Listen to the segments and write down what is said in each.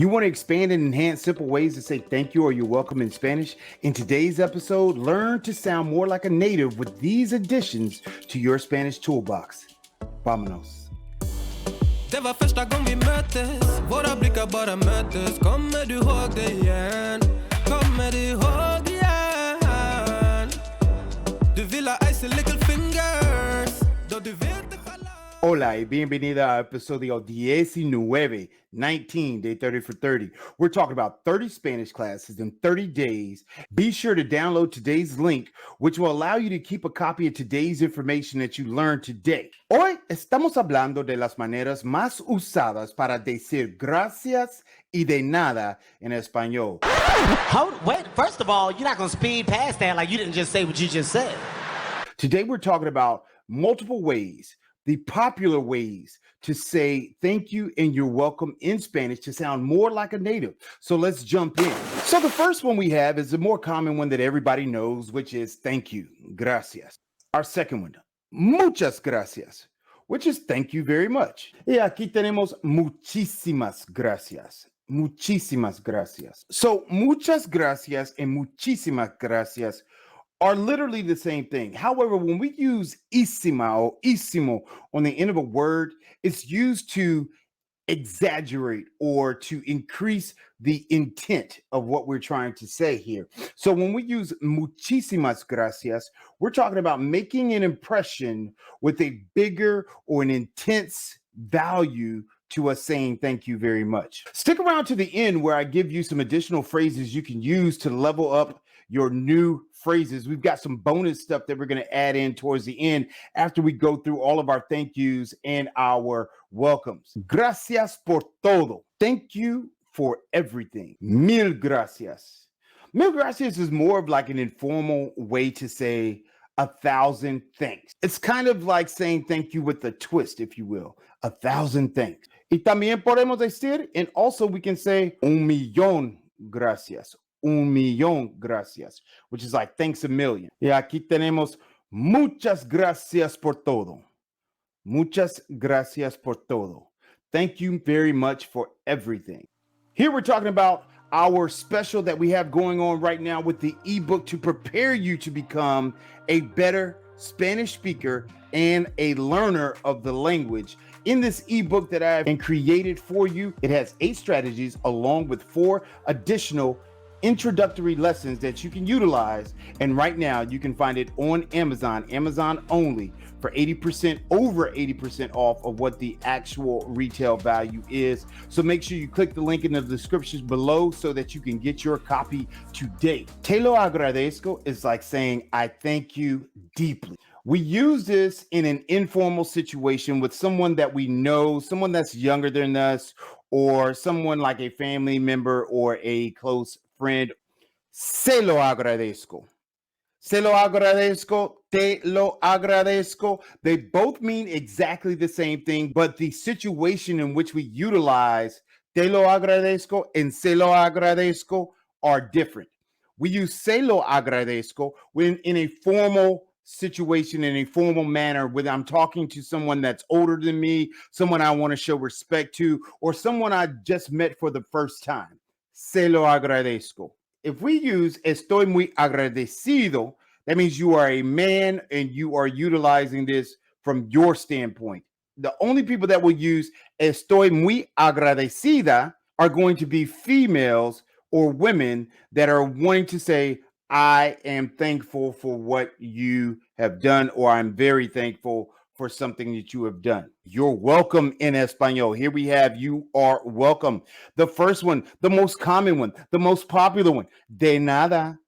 You want to expand and enhance simple ways to say thank you or you're welcome in Spanish? In today's episode, learn to sound more like a native with these additions to your Spanish toolbox. Vámonos. Det var första gången vi möttes. Våra blickar bara möttes. Kommer du ihåg det igen? Kommer du ihåg det igen? Du vill ha ice little fingers. Då du vet det själv. Hola y bienvenida a episodio 19, 19, day 30 for 30. We're talking about 30 Spanish classes in 30 days. Be sure to download today's link, which will allow you to keep a copy of today's information that you learned today. Hoy estamos hablando de las maneras más usadas para decir gracias y de nada en español. Wait, first of all, you're not going to speed past that like you didn't just say what you just said. Today, we're talking about multiple ways, the popular ways to say thank you and you're welcome in Spanish to sound more like a native. So let's jump in. So the first one we have is the more common one that everybody knows, which is thank you, gracias. Our second one, muchas gracias, which is thank you very much. Y aquí tenemos muchísimas gracias. Muchísimas gracias. So muchas gracias and muchísimas gracias are literally the same thing. However, when we use isima or isimo on the end of a word, it's used to exaggerate or to increase the intent of what we're trying to say here. So when we use muchísimas gracias, we're talking about making an impression with a bigger or an intense value to us saying thank you very much. Stick around to the end where I give you some additional phrases you can use to level up your new phrases. We've got some bonus stuff that we're going to add in towards the end after we go through all of our thank yous and our welcomes. Gracias por todo. Thank you for everything. Mil gracias. Mil gracias is more of like an informal way to say 1,000 thanks. It's kind of like saying thank you with a twist, if you will. 1,000 thanks. Y también podemos decir, and also we can say un millón gracias. Un millón gracias, which is like thanks a million. Y aquí tenemos muchas gracias por todo. Muchas gracias por todo. Thank you very much for everything. Here we're talking about our special that we have going on right now with the ebook to prepare you to become a better Spanish speaker and a learner of the language. In this ebook that I have created for you, it has 8 strategies along with 4 additional introductory lessons that you can utilize. And right now you can find it on Amazon only for 80%, over 80% off of what the actual retail value is. So make sure you click the link in the description below so that you can get your copy today. Te lo agradezco is like saying, I thank you deeply. We use this in an informal situation with someone that we know, someone that's younger than us, or someone like a family member or a close friend. Se lo agradezco. Se lo agradezco. Te lo agradezco. They both mean exactly the same thing, but the situation in which we utilize te lo agradezco and se lo agradezco are different. We use se lo agradezco when in a formal situation, in a formal manner, when I'm talking to someone that's older than me, someone I want to show respect to, or someone I just met for the first time. Se lo agradezco. If we use estoy muy agradecido, that means you are a man and you are utilizing this from your standpoint. The only people that will use estoy muy agradecida are going to be females or women that are wanting to say, I am thankful for what you have done, or I'm very thankful for something that you have done. You're welcome in Espanol. Here we have you are welcome. The first one, the most common one, the most popular one, de nada.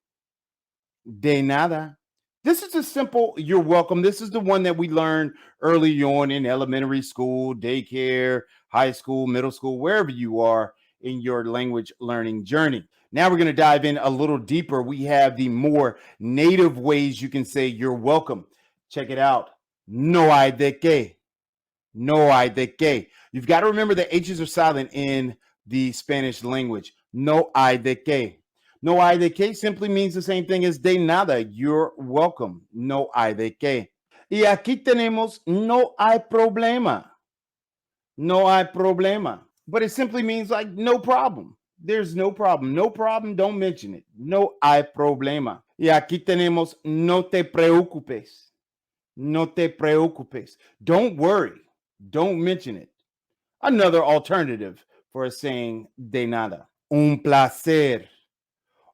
De nada. This is a simple you're welcome. This is the one that we learned early on in elementary school, daycare, high school, middle school, wherever you are in your language learning journey. Now we're going to dive in a little deeper. We have the more native ways you can say you're welcome. Check it out. No hay de qué. No hay de qué. You've got to remember the H's are silent in the Spanish language. No hay de qué. No hay de qué simply means the same thing as de nada. You're welcome. No hay de qué. Y aquí tenemos no hay problema. No hay problema. but it simply means like no problem. There's no problem. No problem, don't mention it. No hay problema. Y aquí tenemos no te preocupes. No te preocupes. Don't worry. Don't mention it. Another alternative for saying de nada. Un placer.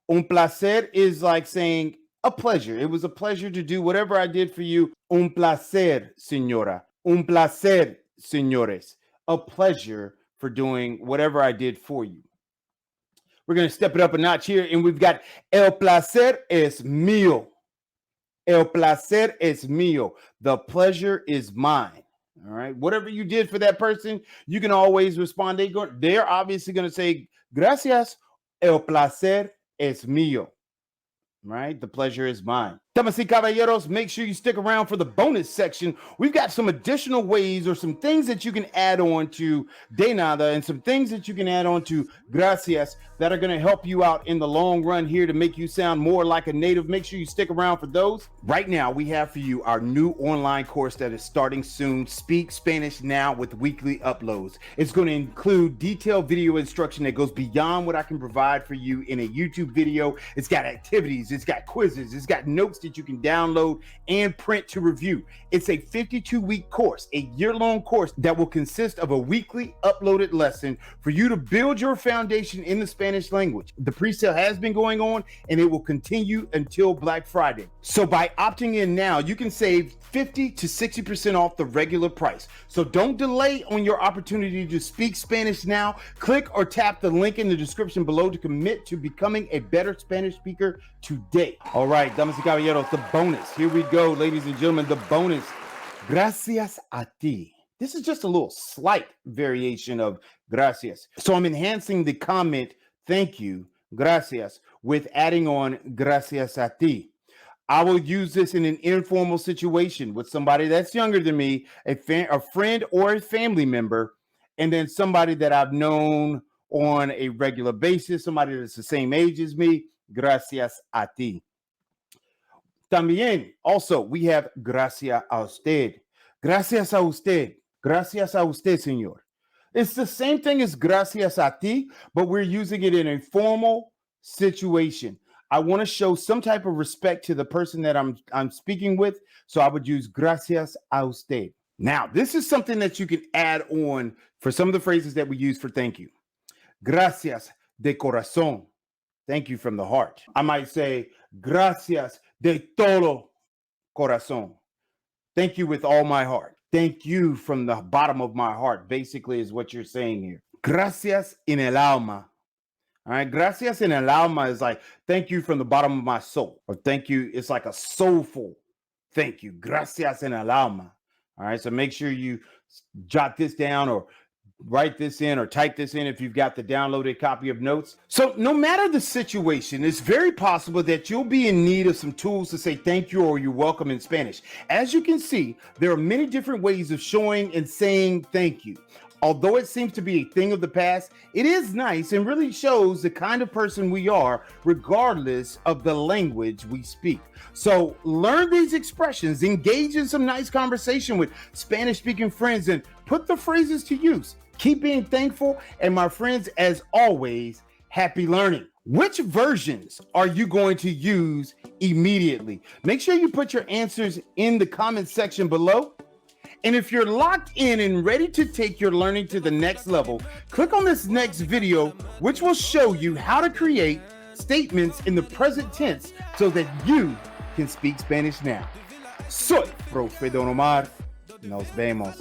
Un placer is like saying a pleasure. It was a pleasure to do whatever I did for you. Un placer, señora. Un placer, señores. A pleasure for doing whatever I did for you. We're going to step it up a notch here, and we've got el placer es mío. El placer es mío. The pleasure is mine. All right. Whatever you did for that person, you can always respond. They're obviously going to say, gracias. El placer es mío. Right? The pleasure is mine. Damas y caballeros, make sure you stick around for the bonus section. We've got some additional ways or some things that you can add on to de nada and some things that you can add on to gracias that are going to help you out in the long run here to make you sound more like a native. Make sure you stick around for those. Right now, we have for you our new online course that is starting soon. Speak Spanish Now with weekly uploads. It's going to include detailed video instruction that goes beyond what I can provide for you in a YouTube video. It's got activities, it's got quizzes, it's got notes that you can download and print to review. It's a 52-week course, a year-long course that will consist of a weekly uploaded lesson for you to build your foundation in the Spanish language. The pre-sale has been going on and it will continue until Black Friday. So by opting in now, you can save 50 to 60% off the regular price. So don't delay on your opportunity to speak Spanish now. Click or tap the link in the description below to commit to becoming a better Spanish speaker today. All right, damas y caballeros, the bonus. Here we go, ladies and gentlemen, the bonus. Gracias a ti. This is just a little slight variation of gracias. So I'm enhancing the comment, thank you, gracias, with adding on gracias a ti. I will use this in an informal situation with somebody that's younger than me, a friend or a family member, and then somebody that I've known on a regular basis, somebody that's the same age as me. Gracias a ti. También, also, we have gracias a usted. Gracias a usted. Gracias a usted, señor. It's the same thing as gracias a ti, but we're using it in a formal situation. I want to show some type of respect to the person that I'm speaking with, so I would use gracias a usted. Now, this is something that you can add on for some of the phrases that we use for thank you. Gracias de corazón. Thank you from the heart. I might say, gracias de todo corazón. Thank you with all my heart. Thank you from the bottom of my heart, basically, is what you're saying here. Gracias en el alma. All right, gracias en el alma is like, thank you from the bottom of my soul. Or thank you, it's like a soulful thank you. Gracias en el alma. All right, so make sure you jot this down or write this in or type this in if you've got the downloaded copy of notes. So no matter the situation, it's very possible that you'll be in need of some tools to say thank you or you're welcome in Spanish. As you can see, there are many different ways of showing and saying thank you. Although it seems to be a thing of the past, it is nice and really shows the kind of person we are, regardless of the language we speak. So learn these expressions, engage in some nice conversation with Spanish-speaking friends, and put the phrases to use. Keep being thankful, and my friends, as always, happy learning. Which versions are you going to use immediately? Make sure you put your answers in the comment section below. And if you're locked in and ready to take your learning to the next level, click on this next video, which will show you how to create statements in the present tense so that you can speak Spanish now. Soy Profe Don Omar. Nos vemos.